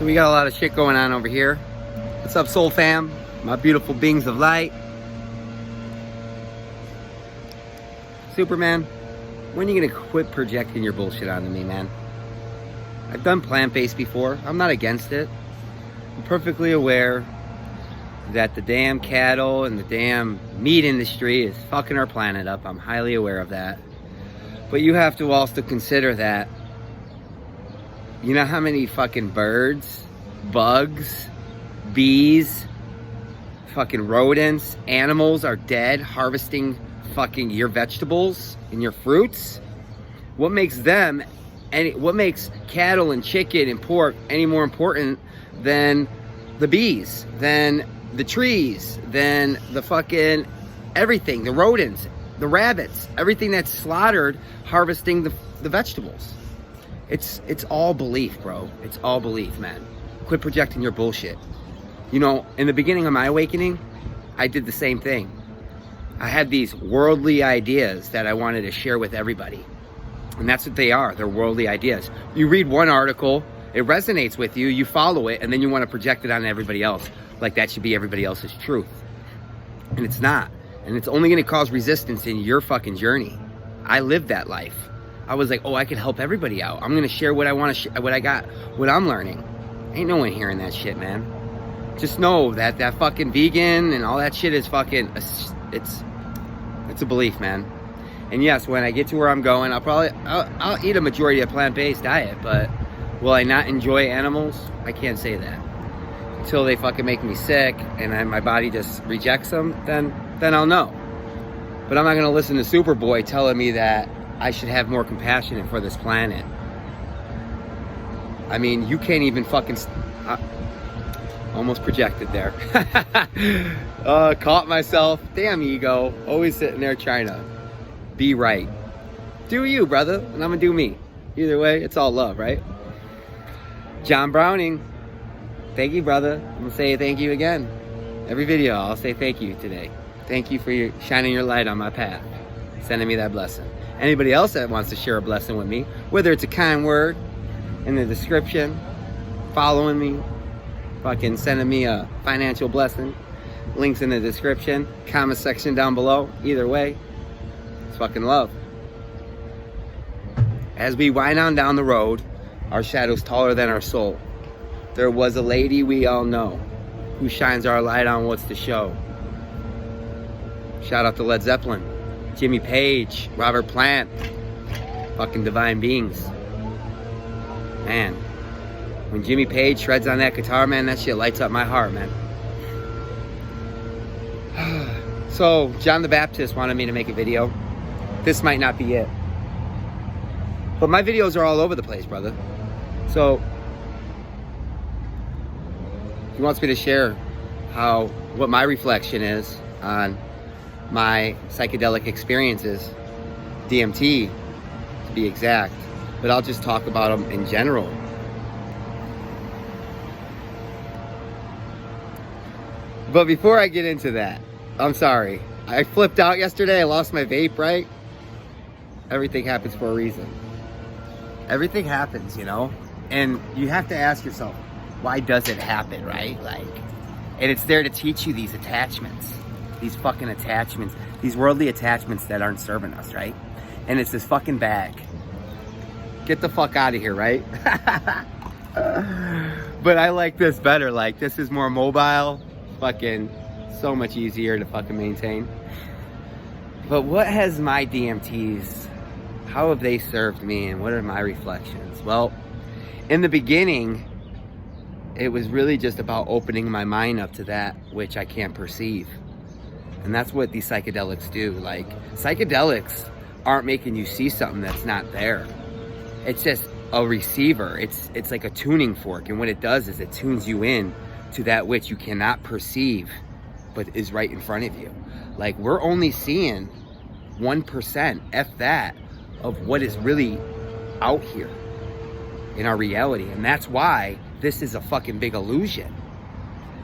So we got a lot of shit going on over here. What's up, Soul Fam? My beautiful beings of light. Superman, when are you gonna quit projecting your bullshit onto me, man? I've done plant-based before. I'm not against it. I'm perfectly aware that the damn cattle and the damn meat industry is fucking our planet up. I'm highly aware of that. But you have to also consider that, you know how many fucking birds, bugs, bees, fucking rodents, animals are dead harvesting fucking your vegetables and your fruits? What makes them, what makes cattle and chicken and pork any more important than the bees, than the trees, than the fucking everything, the rodents, the rabbits, everything that's slaughtered harvesting the vegetables? It's all belief, bro. It's all belief, man. Quit projecting your bullshit. You know, in the beginning of my awakening, I did the same thing. I had these worldly ideas that I wanted to share with everybody. And that's what they are. They're worldly ideas. You read one article, it resonates with you, you follow it, and then you want to project it on everybody else. Like that should be everybody else's truth. And it's not. And it's only going to cause resistance in your fucking journey. I lived that life. I was like, oh, I could help everybody out. I'm going to share what I want to share, what I got, what I'm learning. Ain't no one hearing that shit, man. Just know that that fucking vegan and all that shit is fucking, it's a belief, man. And yes, when I get to where I'm going, I'll eat a majority of plant-based diet, but will I not enjoy animals? I can't say that. Until they fucking make me sick and then my body just rejects them, then I'll know. But I'm not gonna listen to Superboy telling me that I should have more compassion for this planet. I mean, you can't even fucking... almost projected there. Caught myself. Damn ego. Always sitting there trying to be right. Do you, brother, and I'm gonna do me. Either way, it's all love, right? John Browning. Thank you, brother. I'm gonna say thank you again. Every video, I'll say thank you today. Thank you for shining your light on my path. Sending me that blessing. Anybody else that wants to share a blessing with me, whether it's a kind word in the description, following me, fucking sending me a financial blessing, links in the description, comment section down below. Either way, it's fucking love. As we wind on down the road, our shadow's taller than our soul. There was a lady we all know who shines our light on what's to show. Shout out to Led Zeppelin, Jimmy Page, Robert Plant, fucking divine beings. Man, when Jimmy Page shreds on that guitar, man, that shit lights up my heart, man. So, John the Baptist wanted me to make a video. This might not be it. But my videos are all over the place, brother. So, he wants me to share what my reflection is on my psychedelic experiences, DMT to be exact, but I'll just talk about them in general. But before I get into that, I'm sorry. I flipped out yesterday. I lost my vape, right? Everything happens for a reason. Everything happens, you know? And you have to ask yourself, why does it happen, right? Like, and it's there to teach you these attachments. These fucking attachments. These worldly attachments that aren't serving us, right? And it's this fucking bag. Get the fuck out of here, right? But I like this better. Like, this is more mobile. Fucking so much easier to fucking maintain. But what has my DMTs, how have they served me, and what are my reflections? Well, in the beginning, it was really just about opening my mind up to that which I can't perceive. And that's what these psychedelics do. Like, psychedelics aren't making you see something that's not there. It's just a receiver. It's like a tuning fork, and what it does is it tunes you in to that which you cannot perceive but is right in front of you. Like, we're only seeing 1%, if that, of what is really out here in our reality. And that's why this is a fucking big illusion.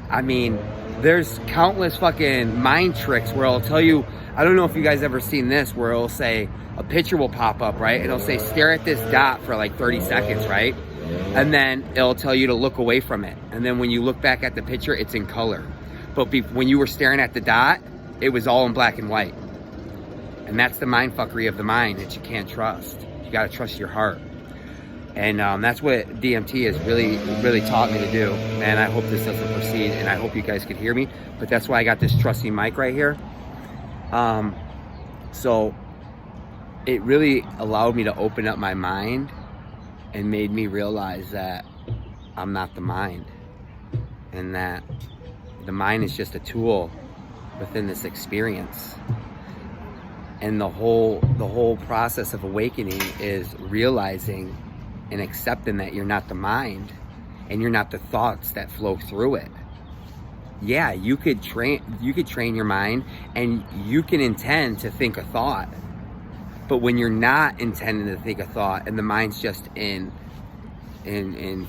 I mean, there's countless fucking mind tricks where I'll tell you, I don't know if you guys ever seen this, where it'll say, a picture will pop up, right? And it'll say, stare at this dot for like 30 seconds, right? and then it'll tell you to look away from it. And then when you look back at the picture, it's in color. But when you were staring at the dot, it was all in black and white. And that's the mind fuckery of the mind that you can't trust. You got to trust your heart. And that's what DMT has really taught me to do. Man, I hope this doesn't proceed, and I hope you guys can hear me. But that's why I got this trusty mic right here. So it really allowed me to open up my mind and made me realize that I'm not the mind, and that the mind is just a tool within this experience. And the whole process of awakening is realizing and accepting that you're not the mind and you're not the thoughts that flow through it. Yeah, you could train your mind, and you can intend to think a thought. But when you're not intending to think a thought and the mind's just in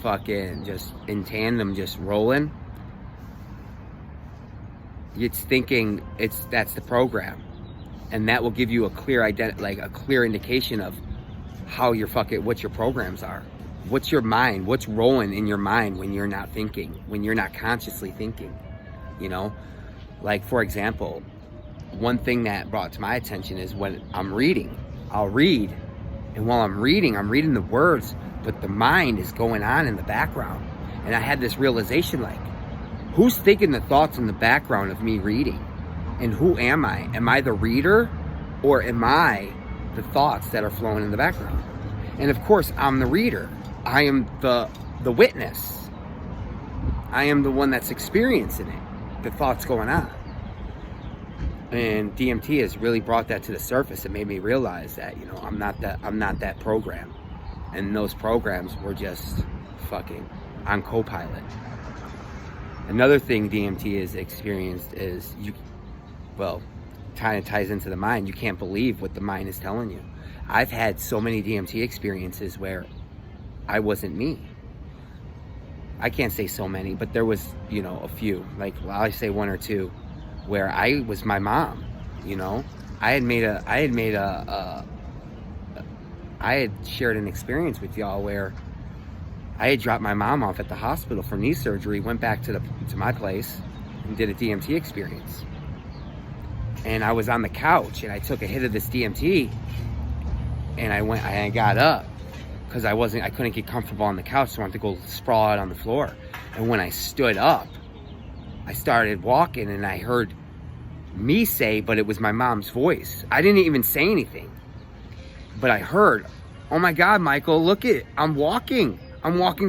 fucking just in tandem, just rolling, it's thinking that's the program. And that will give you a clear a clear indication of how what your programs are. What's your mind? What's rolling in your mind when you're not thinking, when you're not consciously thinking, you know? Like, for example, one thing that brought to my attention is when I'm reading. I'll read, and while I'm reading the words, but the mind is going on in the background. And I had this realization, like, who's thinking the thoughts in the background of me reading? And who am I? Am I the reader, or am I the thoughts that are flowing in the background? And of course, I'm the reader. I am the witness. I am the one that's experiencing it, the thoughts going on. And DMT has really brought that to the surface. It made me realize that, you know, I'm not that program. And those programs were just fucking on co-pilot. Another thing DMT has experienced is kind of ties into the mind. You can't believe what the mind is telling you. I've had so many DMT experiences where I wasn't me. I can't say so many, but there was, you know, a few. Like, I'll say one or two where I was my mom. You know, I had shared an experience with y'all where I had dropped my mom off at the hospital for knee surgery, went back to my place and did a DMT experience. And I was on the couch and I took a hit of this DMT, and I got up because I couldn't get comfortable on the couch, so I wanted to go sprawl out on the floor. And when I stood up, I started walking, and I heard me say, but it was my mom's voice. I didn't even say anything, but I heard, "Oh my God, Michael, look at it. I'm walking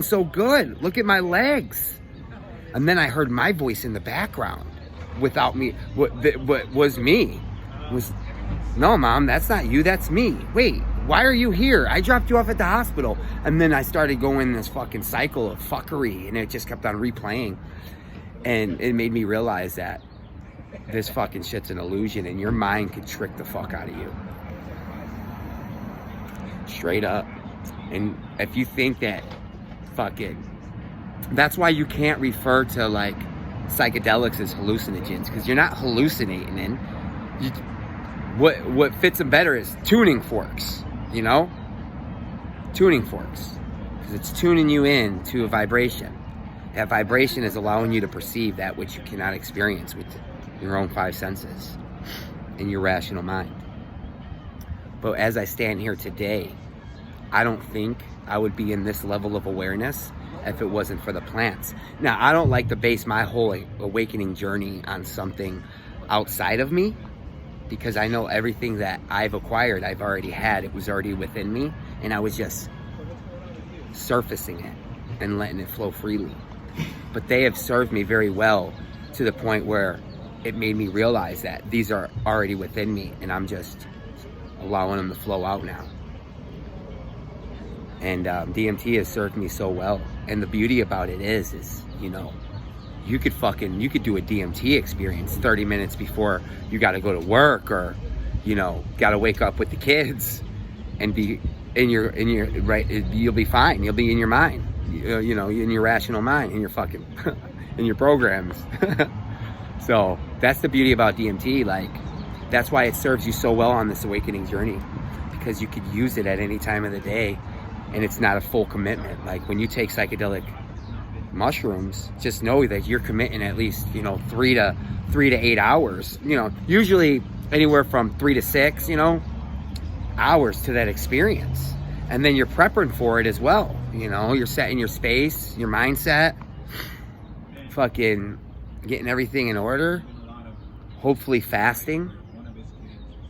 so good. Look at my legs." And then I heard my voice in the background without me. What was me was, "No, Mom, that's not you, that's me. Wait, why are you here? I dropped you off at the hospital." And then I started going this fucking cycle of fuckery, and it just kept on replaying. And it made me realize that this fucking shit's an illusion, and your mind can trick the fuck out of you. Straight up. And if you think that that's why you can't refer to like psychedelics as hallucinogens, because you're not hallucinating. What fits them better is tuning forks, you know? Tuning forks. Because it's tuning you in to a vibration. That vibration is allowing you to perceive that which you cannot experience with your own five senses in your rational mind. But as I stand here today, I don't think I would be in this level of awareness if it wasn't for the plants. Now, I don't like to base my whole awakening journey on something outside of me, because I know everything that I've acquired, I've already had. It was already within me, and I was just surfacing it and letting it flow freely. But they have served me very well, to the point where it made me realize that these are already within me, and I'm just allowing them to flow out now. And DMT has served me so well. And the beauty about it is, you know, you could do a DMT experience 30 minutes before you got to go to work, or, you know, got to wake up with the kids, and be in your right. You'll be fine. You'll be in your mind, you know, in your rational mind, in your fucking, in your programs. So that's the beauty about DMT. Like, that's why it serves you so well on this awakening journey, because you could use it at any time of the day. and it's not a full commitment. Like when you take psychedelic mushrooms, just know that you're committing at least, you know, 3 to 8 hours, you know, usually anywhere from 3 to 6, you know, hours to that experience. And then you're prepping for it as well. You know, you're setting your space, your mindset, fucking getting everything in order, hopefully fasting.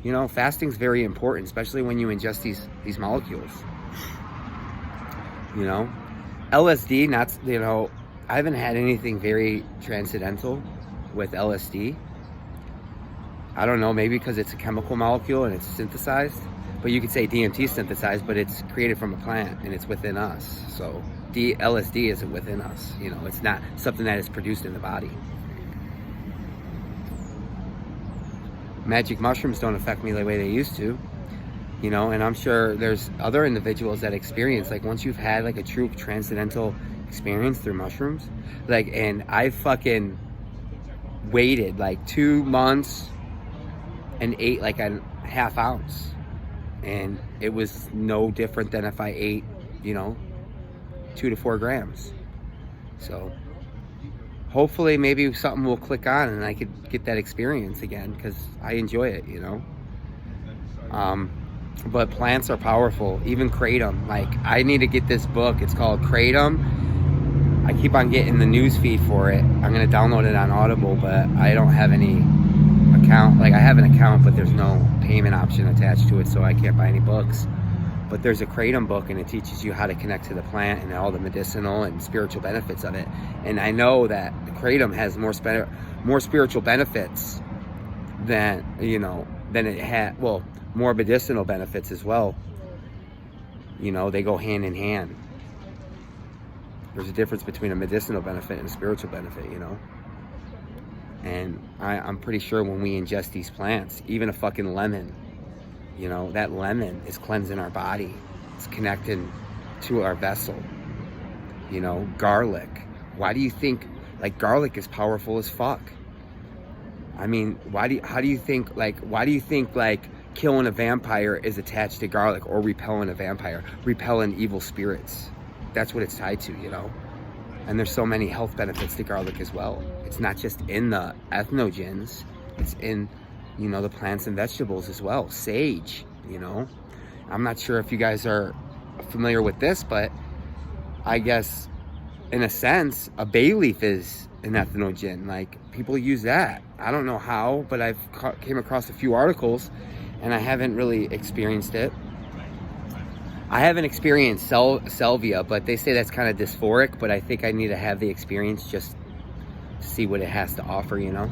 You know, fasting's very important, especially when you ingest these molecules. You know, LSD, not, you know, I haven't had anything very transcendental with LSD. I don't know, maybe because it's a chemical molecule and it's synthesized. But you could say DMT is synthesized, but it's created from a plant and it's within us. So LSD isn't within us. You know, it's not something that is produced in the body. Magic mushrooms don't affect me the way they used to. You know, and I'm sure there's other individuals that experience, like once you've had like a true transcendental experience through mushrooms, like, and I fucking waited like 2 months and ate like a half ounce. And it was no different than if I ate, you know, 2 to 4 grams. So hopefully maybe something will click on and I could get that experience again, because I enjoy it, you know. But plants are powerful, even kratom. Like, I need to get this book. It's called Kratom. I keep on getting the news feed for it. I'm going to download it on Audible, but I don't have any account. Like, I have an account, but there's no payment option attached to it, so I can't buy any books. But there's a kratom book, and it teaches you how to connect to the plant and all the medicinal and spiritual benefits of it. And I know that the kratom has more spiritual benefits than, you know, than it had, well, more medicinal benefits as well. You know, they go hand in hand. There's a difference between a medicinal benefit and a spiritual benefit, you know. And I'm pretty sure when we ingest these plants, even a fucking lemon, you know, that lemon is cleansing our body. It's connecting to our vessel. You know, garlic. Why do you think, like, garlic is powerful as fuck? I mean, why do you think killing a vampire is attached to garlic, or repelling a vampire, repelling evil spirits? That's what it's tied to, you know. And there's so many health benefits to garlic as well. It's not just in the ethnogens, it's in, you know, the plants and vegetables as well. Sage, you know. I'm not sure if you guys are familiar with this, but I guess in a sense, a bay leaf is an ethnogen. Like, people use that. I don't know how, but I've came across a few articles and I haven't really experienced it. I haven't experienced salvia, but they say that's kind of dysphoric, but I think I need to have the experience just to see what it has to offer, you know.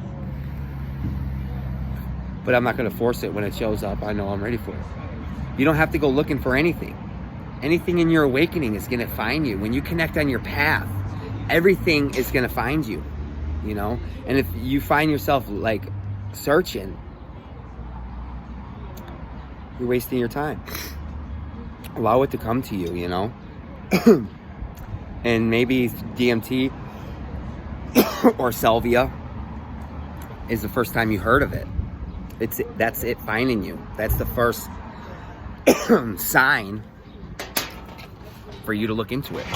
But I'm not going to force it. When it shows up, I know I'm ready for it. You don't have to go looking for anything. Anything in your awakening is going to find you. When you connect on your path, everything is going to find you, you know. And if you find yourself like searching, you're wasting your time. Allow it to come to you, you know. And maybe DMT or salvia is the first time you heard of it. That's it finding you. That's the first sign for you to look into it.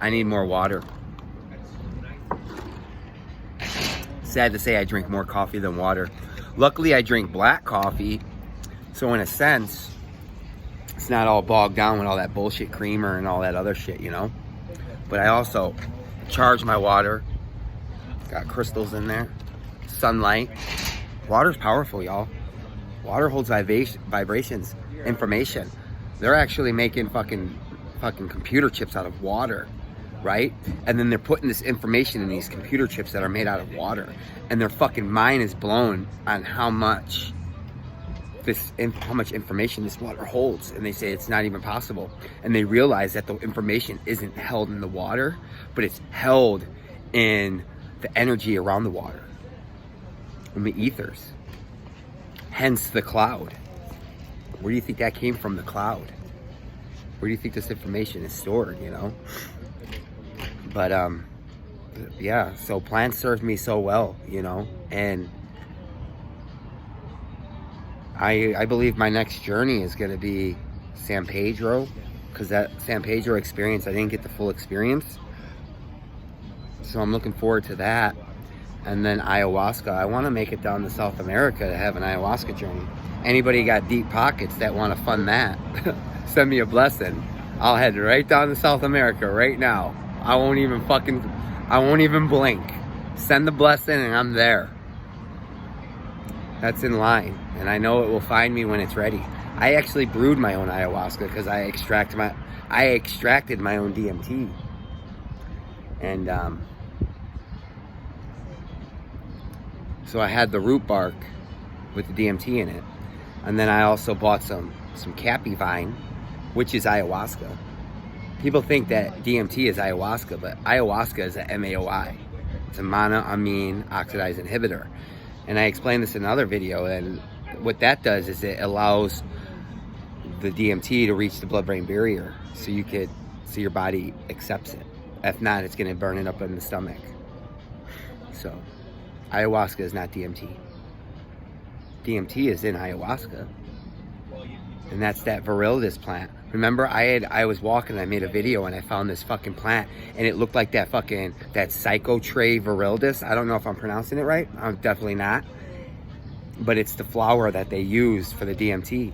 I need more water. Sad to say, I drink more coffee than water. Luckily, I drink black coffee, so in a sense, it's not all bogged down with all that bullshit creamer and all that other shit, you know. But I also charge my water. Got crystals in there. Sunlight. Water's powerful, y'all. Water holds vibrations, information. They're actually making fucking computer chips out of water, right? And then they're putting this information in these computer chips that are made out of water, and their fucking mind is blown on how much information this water holds. And they say it's not even possible, and they realize that the information isn't held in the water, but it's held in the energy around the water, in the ethers, hence the cloud. Where do you think that came from? The cloud. Where do you think this information is stored, you know? But yeah, so plants served me so well, you know, and I believe my next journey is going to be San Pedro, because that San Pedro experience, I didn't get the full experience. So I'm looking forward to that. And then ayahuasca. I want to make it down to South America to have an ayahuasca journey. Anybody got deep pockets that want to fund that, send me a blessing. I'll head right down to South America right now. I won't even blink. Send the blessing and I'm there. That's in line. And I know it will find me when it's ready. I actually brewed my own ayahuasca because I extracted my own DMT. And so I had the root bark with the DMT in it. And then I also bought some cappy vine, which is ayahuasca. People think that DMT is ayahuasca, but ayahuasca is a MAOI. It's a monoamine oxidase inhibitor. And I explained this in another video, and what that does is it allows the DMT to reach the blood-brain barrier so your body accepts it. If not, it's gonna burn it up in the stomach. So ayahuasca is not DMT. DMT is in ayahuasca. And that's that virilidis plant. Remember, I was walking, I made a video, and I found this fucking plant, and it looked like that Psychotrae virilidis. I don't know if I'm pronouncing it right. I'm definitely not. But it's the flower that they use for the DMT.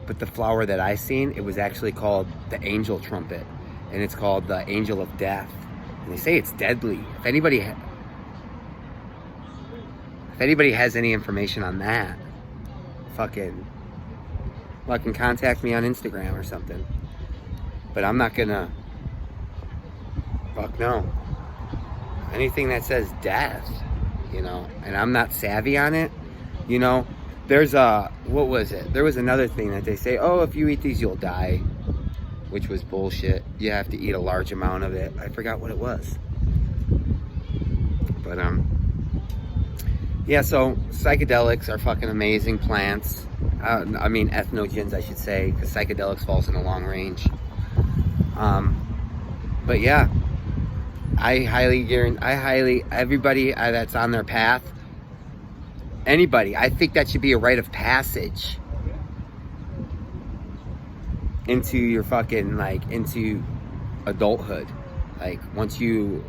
But the flower that I seen, it was actually called the angel trumpet, and it's called the angel of death. And they say it's deadly. If anybody has any information on that, fucking contact me on Instagram or something. But I'm not gonna, fuck no. Anything that says death, and I'm not savvy on it, there's what was it? There was another thing that they say, oh, if you eat these, you'll die, which was bullshit. You have to eat a large amount of it. I forgot what it was. But, yeah, so psychedelics are fucking amazing plants. Ethnogens, I should say, because psychedelics falls in the long range. But yeah, I highly, everybody that's on their path, anybody, I think that should be a rite of passage into your fucking, into adulthood. Once you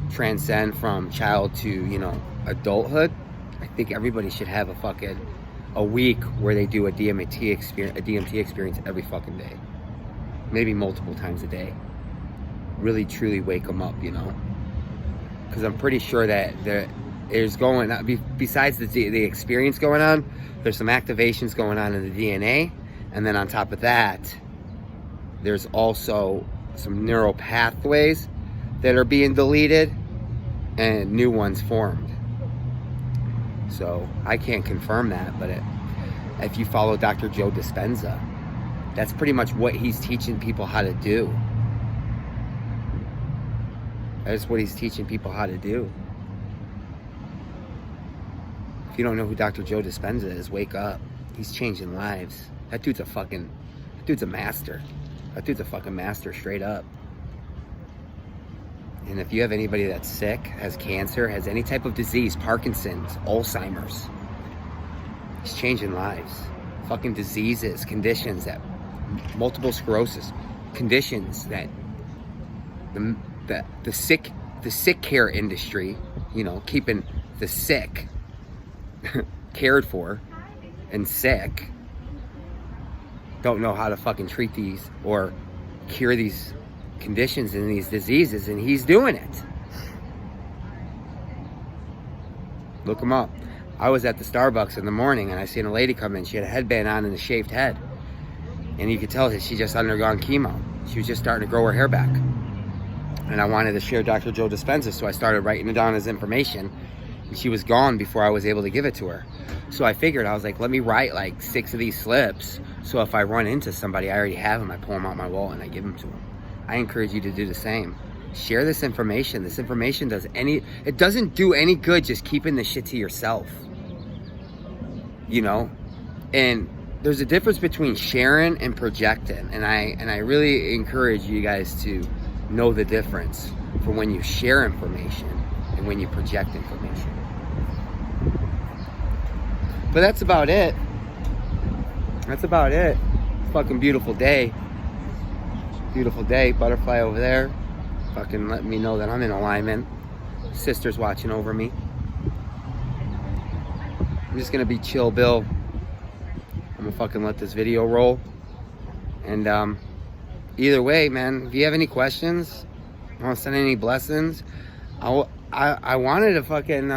transcend from child to, adulthood, I think everybody should have a week where they do a DMT experience every fucking day. Maybe multiple times a day. Really, truly wake them up, Because I'm pretty sure that there's going on, besides the experience going on, there's some activations going on in the DNA. And then on top of that, there's also some neural pathways that are being deleted and new ones formed. So I can't confirm that, but if you follow Dr. JoeDispenza, that's pretty much what he's teaching people how to do. That's what he's teaching people how to do. If you don't know who Dr. JoeDispenza is, wake up. He's changing lives. That dude's a master. That dude's a fucking master, straight up. And if you have anybody that's sick, has cancer, has any type of disease, Parkinson's, Alzheimer's, he's changing lives. Fucking diseases, conditions that, multiple sclerosis, conditions that the sick care industry, keeping the sick cared for and sick, don't know how to fucking treat these or cure these conditions and these diseases, and he's doing it. Look him up. I was at the Starbucks in the morning and I seen a lady come in. She had a headband on and a shaved head, and you could tell that she just undergone chemo. She was just starting to grow her hair back, and I wanted to share Dr. JoeDispenza, so I started writing it down as information, and she was gone before I was able to give it to her. So I figured, I was like, let me write 6 of these slips, so if I run into somebody, I already have them, I pull them out my wallet and I give them to them. I encourage you to do the same. Share this information. This information it doesn't do any good just keeping this shit to yourself. And there's a difference between sharing and projecting. And I really encourage you guys to know the difference for when you share information and when you project information. But that's about it. Fucking beautiful day. Beautiful day. Butterfly over there. Fucking letting me know that I'm in alignment. Sister's watching over me. I'm just gonna be chill, Bill. I'm gonna fucking let this video roll. And either way, man, if you have any questions, want to send any blessings, I wanted to fucking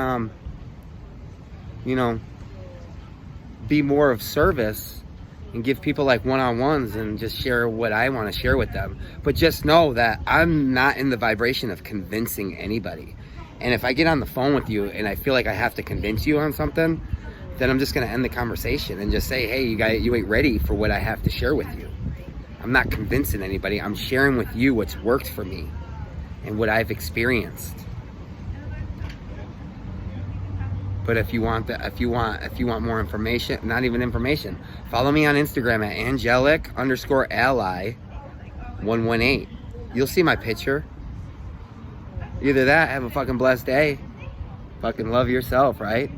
you know, be more of service and give people like one-on-ones and just share what I want to share with them. But just know that I'm not in the vibration of convincing anybody. And if I get on the phone with you and I feel like I have to convince you on something, then I'm just going to end the conversation and just say, hey, you ain't ready for what I have to share with you. I'm not convincing anybody. I'm sharing with you what's worked for me and what I've experienced. But if you want more information, not even information, follow me on Instagram at angelic_ally118. You'll see my picture. Either that, have a fucking blessed day. Fucking love yourself, right?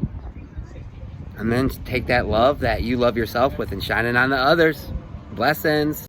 And then take that love that you love yourself with and shine it on the others. Blessings.